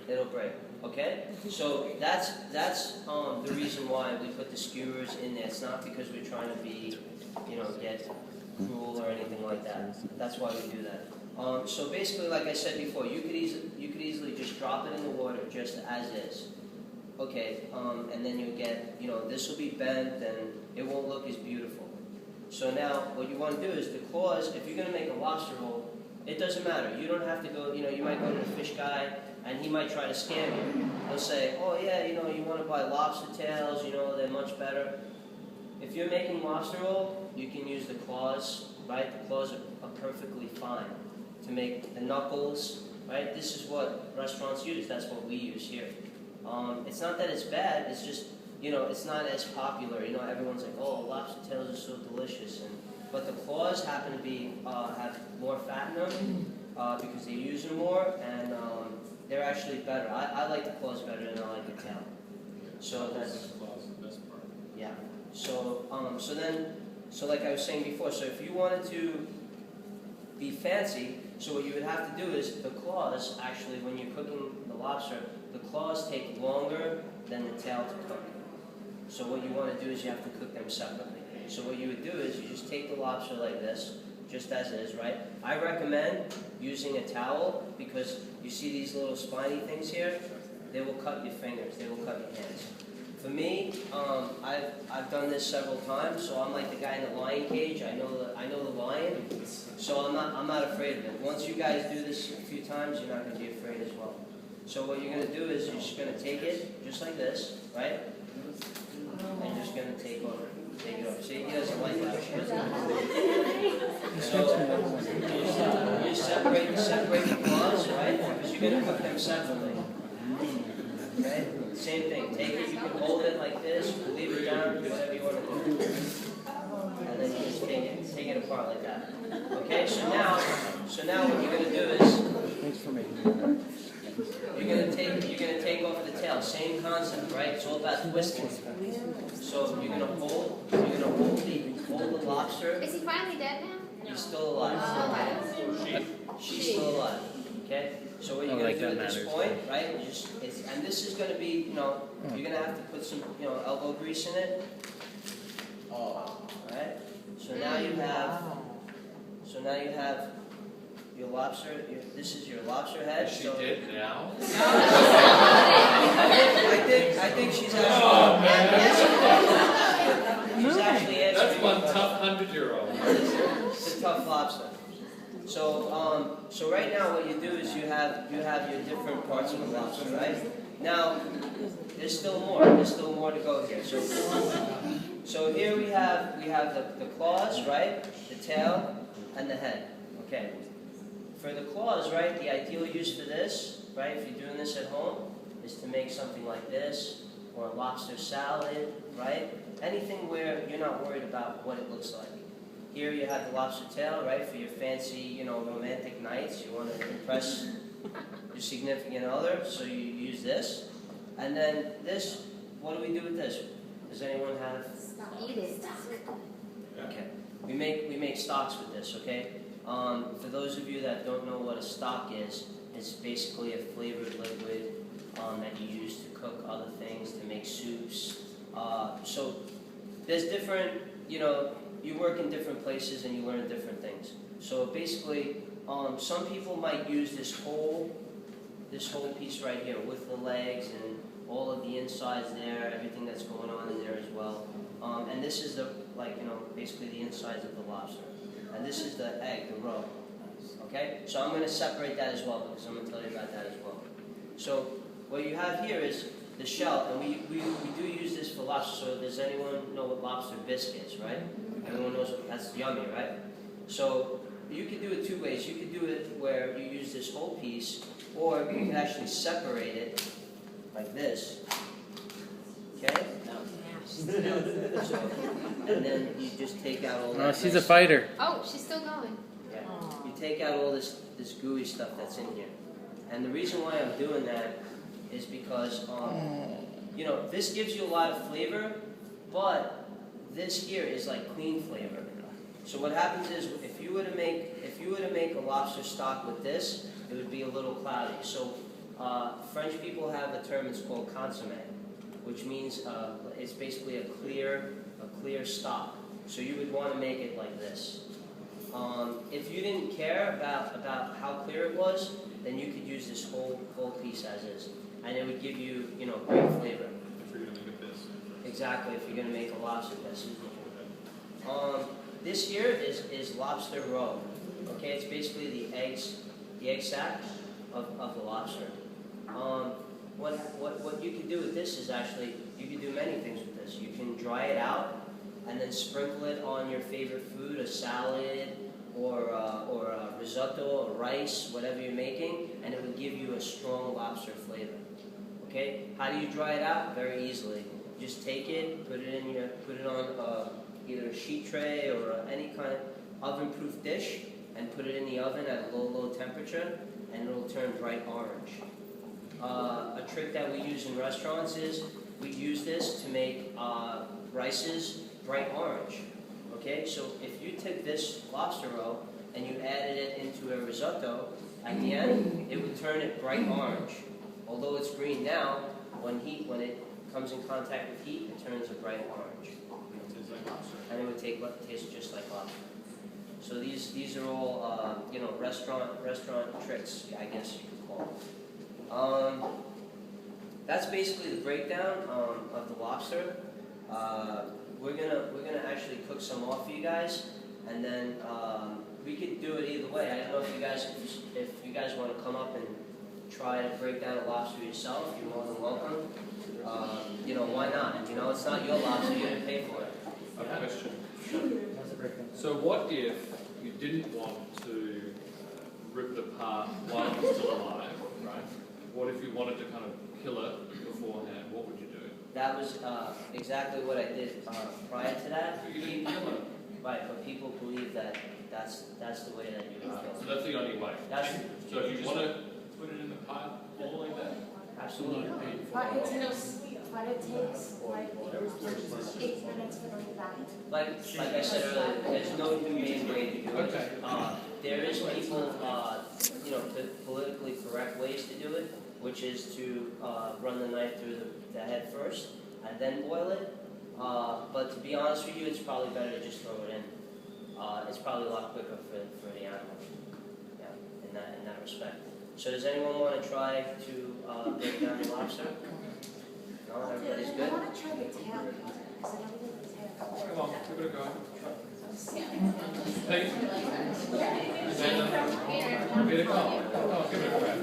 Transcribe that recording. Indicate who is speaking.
Speaker 1: It'll break. Okay? So that's the reason why we put the skewers in there. It's not because we're trying to be, get cruel or anything like that. That's why we do that. So basically, like I said before, you could easily just drop it in the water just as is. Okay, and then you'll get, this will be bent and it won't look as beautiful. So now what you want to do is the claws, if you're going to make a lobster roll, it doesn't matter. You don't have to go, you might go to the fish guy and he might try to scam you. He'll say, oh yeah, you want to buy lobster tails, they're much better. If you're making lobster roll, you can use the claws, right? The claws are perfectly fine to make the knuckles, right? This is what restaurants use. That's what we use here. It's not that it's bad. It's just, it's not as popular. Everyone's like, oh, lobster tails are so delicious. But the claws happen to be have more fat in them because they use them more, and they're actually better. I like the claws better than I like the tail. So that's the best part. Yeah. So so like I was saying before, so if you wanted to be fancy, so what you would have to do is the claws, actually, when you're cooking the lobster, the claws take longer than the tail to cook. So what you want to do is you have to cook them separately. So what you would do is you just take the lobster like this, just as is, right? I recommend using a towel because you see these little spiny things here? They will cut your fingers, they will cut your hands. For me, I've done this several times, so I'm like the guy in the lion cage. I know the lion, so I'm not afraid of it. Once you guys do this a few times, you're not going to be afraid as well. So what you're going to do is you're just going to take it just like this, right? And you're just going to take it over. See, he doesn't like that. So you separate the claws, right? Because you're going to cook them separately. Okay? Same thing. Take it, you can hold it like this, leave it down, do whatever you want to do. And then you just take it apart like that. Okay, so now what you're gonna do is you're gonna take off the tail. Same concept, right? It's all about twisting. So you're gonna hold the lobster.
Speaker 2: Is he finally dead now?
Speaker 1: He's still alive.
Speaker 2: Oh,
Speaker 1: She's still alive. Okay? So what you're going to do at this point, right, and this is going to be, you're going to have to put some, elbow grease in it. Alright? So now you have your lobster, this is your lobster head.
Speaker 3: She did now?
Speaker 1: I think she's actually answering.
Speaker 3: That's one tough 100-year-old.
Speaker 1: It's a tough lobster. So right now what you do is you have your different parts of the lobster, right? Now there's still more to go here. So here we have the claws, right? The tail and the head. Okay. For the claws, right, the ideal use for this, right, if you're doing this at home, is to make something like this, or a lobster salad, right? Anything where you're not worried about what it looks like. Here you have the lobster tail, right, for your fancy, romantic nights. You want to impress your significant other, so you use this. And then this, what do we do with this? Does anyone have?
Speaker 2: eat it.
Speaker 1: Okay. We make stocks with this, okay? For those of you that don't know what a stock is, it's basically a flavored liquid that you use to cook other things, to make soups. So there's different, you work in different places and you learn different things. So basically, some people might use this whole piece right here with the legs and all of the insides there, everything that's going on in there as well. And this is basically the insides of the lobster. And this is the egg, the roe. Okay? So I'm going to separate that as well because I'm going to tell you about that as well. So what you have here is the shell, and we do use this for lobster. So does anyone know what lobster bisque is, right? Everyone knows that's yummy, right? So you could do it two ways. You could do it where you use this whole piece, or you can actually separate it like this. Okay? So, and then you just take out all that.
Speaker 4: No, she's a fighter.
Speaker 2: Oh, she's still going.
Speaker 1: Yeah. You take out all this gooey stuff that's in here. And the reason why I'm doing that is because, this gives you a lot of flavor, but this here is like clean flavor. So what happens is, if you were to make a lobster stock with this, it would be a little cloudy. So French people have a term, it's called consommé, which means it's basically a clear stock. So you would want to make it like this. If you didn't care about how clear it was, then you could use this whole piece as is, and it would give you, great flavor.
Speaker 3: If you're gonna make a fish.
Speaker 1: Exactly, if you're going to make a lobster dish. This here is lobster roe. Okay, it's basically the egg sac of the lobster. What you can do with this is actually, you can do many things with this. You can dry it out and then sprinkle it on your favorite food, a salad or a risotto or rice, whatever you're making, and it would give you a strong lobster flavor. Okay, how do you dry it out? Very easily. Just take it, put it on either a sheet tray or any kind of oven-proof dish, and put it in the oven at a low temperature, and it'll turn bright orange. A trick that we use in restaurants is we use this to make rices bright orange. Okay, so if you took this lobster roe and you added it into a risotto, at the end it would turn it bright orange. Although it's green now, when it comes in contact with heat, it turns a bright orange. And it would taste just like lobster. So these are all restaurant tricks, I guess you could call them. That's basically the breakdown of the lobster. We're gonna actually cook some off for you guys, and then we could do it either way. I don't know if you guys want to come up and try to break down a lobster yourself. You're more than welcome. Why not? It's not your lobster. You didn't pay for it.
Speaker 3: I have a question. So what if you didn't want to rip it apart while it's still alive, right? What if you wanted to kind of kill it beforehand? What would you do?
Speaker 1: That was exactly what I did prior to that.
Speaker 3: You didn't kill it.
Speaker 1: Right, but people believe that that's the way that you would
Speaker 3: So
Speaker 1: kill it.
Speaker 3: that's the only way. So if you want to put it in the pot all like that?
Speaker 1: Absolutely.
Speaker 4: But it takes like 8 minutes for them to die.
Speaker 1: Like I said earlier, there's no humane way to do it.
Speaker 3: Okay.
Speaker 1: There is people, the politically correct ways to do it, which is to run the knife through the head first and then boil it. But to be honest with you, it's probably better to just throw it in. It's probably a lot quicker for the animal. Yeah, in that respect. So does anyone want to try to break down the lobster? No, everybody's
Speaker 4: I
Speaker 1: good?
Speaker 4: want to try the tail part, because I don't think the tail part.
Speaker 3: Come on, give it a go. Pete? Amanda? Give it a go. Come on, give it a crack.